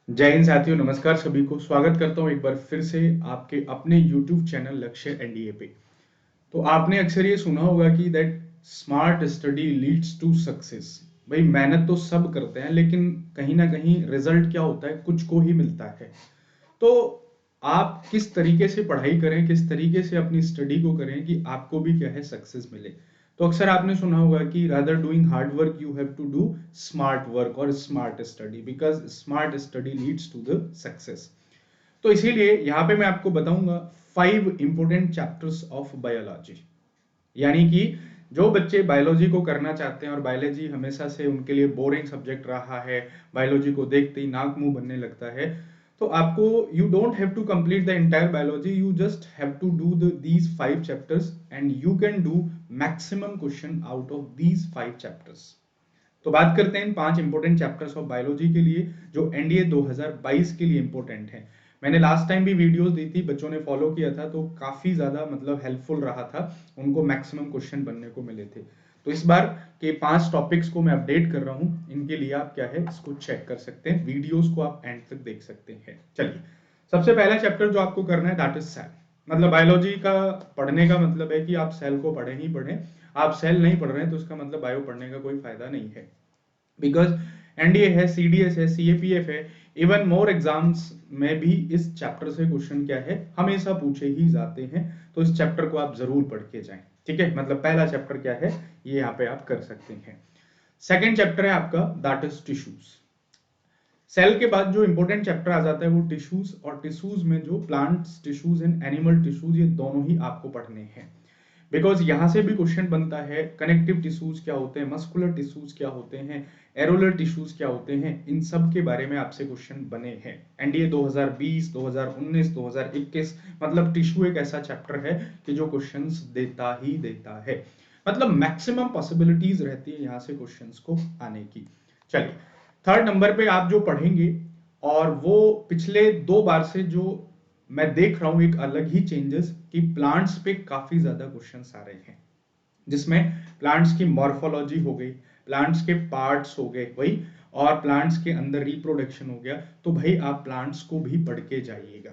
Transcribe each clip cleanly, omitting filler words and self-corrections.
जय हिंद साथियों, नमस्कार सभी को। स्वागत करता हूं एक बार फिर से आपके अपने YouTube चैनल लक्ष्य एनडीए पे। तो आपने अक्सर ये सुना होगा कि that smart study leads to success. भाई मेहनत तो सब करते हैं, लेकिन कहीं ना कहीं रिजल्ट क्या होता है, कुछ को ही मिलता है। तो आप किस तरीके से पढ़ाई करें, किस तरीके से अपनी स्टडी को करें कि आपको भी क्या है सक्सेस मिले। तो अक्सर आपने सुना होगा कि rather doing hard work you have to do smart work और smart study, because smart study leads to the success. तो इसीलिए यहाँ पे मैं आपको बताऊंगा 5 इंपोर्टेंट चैप्टर्स ऑफ बायोलॉजी। यानी कि जो बच्चे बायोलॉजी को करना चाहते हैं और बायोलॉजी हमेशा से उनके लिए बोरिंग सब्जेक्ट रहा है, बायोलॉजी को देखते ही नाक मुंह बनने लगता है, तो आपको you don't have to complete the entire biology, you just have to do these 5 chapters and you can do maximum question out of these 5 chapters. तो बात करते हैं इन 5 इंपोर्टेंट चैप्टर्स ऑफ बायोलॉजी के लिए जो एनडीए 2022 के लिए इंपोर्टेंट है। मैंने लास्ट टाइम भी वीडियोस दी थी, बच्चों ने फॉलो किया था, तो काफी ज्यादा मतलब हेल्पफुल रहा था, उनको मैक्सिमम क्वेश्चन बनने को मिले थे। तो इस बार के 5 टॉपिक्स को मैं अपडेट कर रहा हूं, इनके लिए आप क्या है इसको चेक कर सकते हैं, वीडियोस को आप एंड तक देख सकते हैं। चलिए, सबसे पहला चैप्टर जो आपको करना है दैट इज सेल। मतलब बायोलॉजी का पढ़ने का मतलब है कि आप सेल को पढ़े ही पढ़े। आप सेल नहीं पढ़ रहे हैं तो इसका मतलब बायो पढ़ने का कोई फायदा नहीं है, बिकॉज एनडीए है, सीडीएस है, सीएपीएफ है, इवन मोर एग्जाम्स में भी इस चैप्टर से क्वेश्चन क्या है हमेशा पूछे ही जाते हैं। तो इस चैप्टर को आप जरूर पढ़ के जाएं। ठीक है, मतलब पहला चैप्टर क्या है ये यहाँ पे आप कर सकते हैं। सेकेंड चैप्टर है आपका दैट इज टिश्यूज। सेल के बाद जो इंपॉर्टेंट चैप्टर आ जाता है वो टिश्यूज, और टिश्यूज में जो plants tissues and animal tissues, ये दोनों ही आपको पढ़ने हैं। बिकॉज यहां से भी क्वेश्चन बनता है कनेक्टिव टिश्यूज क्या होते हैं, मस्कुलर टिश्यूज क्या होते हैं, एरोलर टिश्यूज क्या होते हैं, इन सब के बारे में आपसे क्वेश्चन बने हैं। एनडीए 2020, 2019, 2021, मतलब टिश्यू एक ऐसा चैप्टर है कि जो क्वेश्चंस देता ही देता है। मतलब मैक्सिमम पॉसिबिलिटीज रहती है यहाँ से क्वेश्चंस को आने की। चलिए, थर्ड नंबर पे आप जो पढ़ेंगे, और वो पिछले 2 बार से जो मैं देख रहा हूं एक अलग ही चेंजेस कि प्लांट्स पे काफी ज्यादा क्वेश्चंस आ रहे हैं, जिसमें प्लांट्स की मॉर्फोलॉजी हो गई, प्लांट्स के पार्ट्स हो गए वही, और प्लांट्स के अंदर रिप्रोडक्शन हो गया। तो भाई आप प्लांट्स को भी पढ़ के जाइएगा,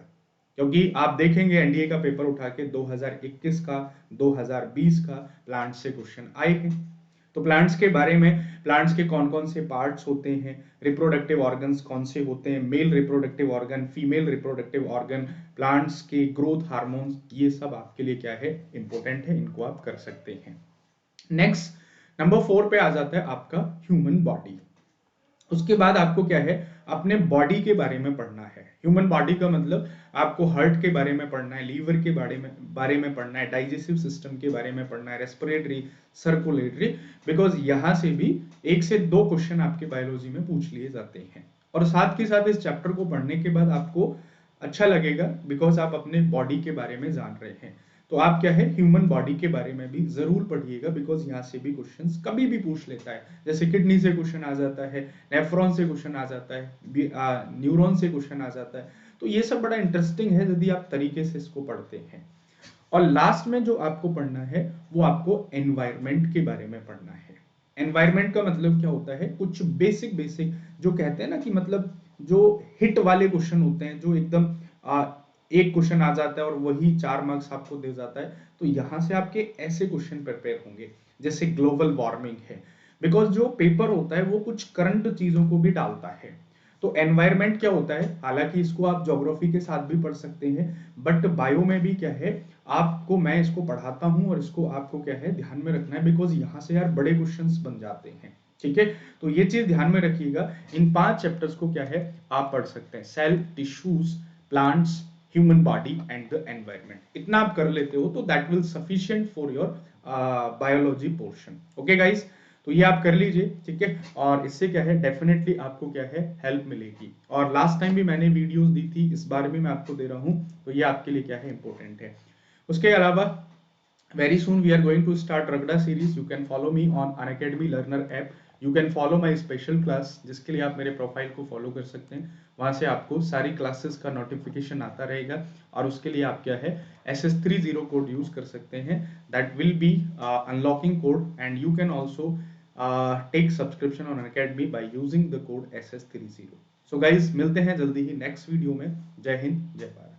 क्योंकि आप देखेंगे एनडीए का पेपर उठा के 2021 का, 2020 का प्लांट्स से क्वेश्चन आए हैं। तो प्लांट्स के बारे में, प्लांट्स के कौन कौन से पार्ट्स होते हैं, रिप्रोडक्टिव ऑर्गन्स कौन से होते हैं, male reproductive organ, female reproductive organ, plants के ग्रोथ हार्मोन्स, ये सब आपके लिए क्या है इंपॉर्टेंट है, इनको आप कर सकते हैं। नेक्स्ट नंबर 4 पे आ जाता है आपका ह्यूमन बॉडी। उसके बाद आपको क्या है अपने बॉडी के बारे में पढ़ना है। ह्यूमन बॉडी का मतलब आपको हार्ट के बारे में पढ़ना है, लीवर के बारे में पढ़ना है, डाइजेस्टिव सिस्टम के बारे में पढ़ना है, रेस्पिरेटरी, सर्कुलेटरी, बिकॉज यहां से भी 1 से 2 क्वेश्चन आपके बायोलॉजी में पूछ लिए जाते हैं। और साथ के साथ इस चैप्टर को पढ़ने के बाद आपको अच्छा लगेगा, बिकॉज आप अपने बॉडी के बारे में जान रहे हैं। तो आप क्या है ह्यूमन बॉडी के बारे में भी जरूर पढ़िएगा, बिकॉज यहाँ से भी क्वेश्चंस कभी भी पूछ लेता है। जैसे किडनी से क्वेश्चन आ जाता है, नेफ्रॉन से क्वेश्चन आ जाता है, न्यूरॉन से क्वेश्चन आ जाता है। तो ये सब बड़ा इंटरेस्टिंग है यदि आप तरीके से इसको पढ़ते हैं। और लास्ट में जो आपको पढ़ना है वो आपको एनवायरमेंट के बारे में पढ़ना है। एनवायरमेंट का मतलब क्या होता है, कुछ बेसिक बेसिक जो कहते हैं ना कि मतलब जो हिट वाले क्वेश्चन होते हैं, जो एकदम एक क्वेश्चन आ जाता है और वही 4 मार्क्स आपको दे जाता है। तो यहां से आपके ऐसे क्वेश्चन प्रिपेयर होंगे, जैसे ग्लोबल वार्मिंग है, बिकॉज जो पेपर होता है वो कुछ करंट चीजों को भी डालता है। तो एनवायरमेंट क्या होता है, हालांकि इसको आप ज्योग्राफी के साथ भी पढ़ सकते हैं, बट बायो में भी क्या है आपको, मैं इसको पढ़ाता हूं और इसको आपको क्या है ध्यान में रखना है, बिकॉज यहां से यार बड़े क्वेश्चंस बन जाते हैं। ठीक है, तो ये चीज ध्यान में रखिएगा। इन 5 चैप्टर्स को क्या है आप पढ़ सकते हैं, cell, tissues, plants, human body and the environment. इतना आप कर लेते हो तो that will sufficient for your biology portion. Okay guys, तो ये आप कर लीजिए। ठीक है, और इससे क्या है डेफिनेटली आपको क्या है हेल्प मिलेगी। और लास्ट टाइम भी मैंने वीडियोस दी थी, इस बार भी मैं आपको दे रहा हूं, तो ये आपके लिए क्या है इंपॉर्टेंट है। उसके अलावा very soon we are going to start Ragda series. You can follow me on Unacademy Learner app. You can follow my special class, जिसके लिए आप मेरे प्रोफाइल को फॉलो कर सकते हैं। वहां से आपको सारी क्लासेस का नोटिफिकेशन आता रहेगा, और उसके लिए आप क्या है SS30 कोड यूज कर सकते हैं। That will be unlocking code, and you can also take subscription on Unacademy by using the code SS30। So guys, मिलते हैं जल्दी ही नेक्स्ट वीडियो में। जय हिंद, जय भारत।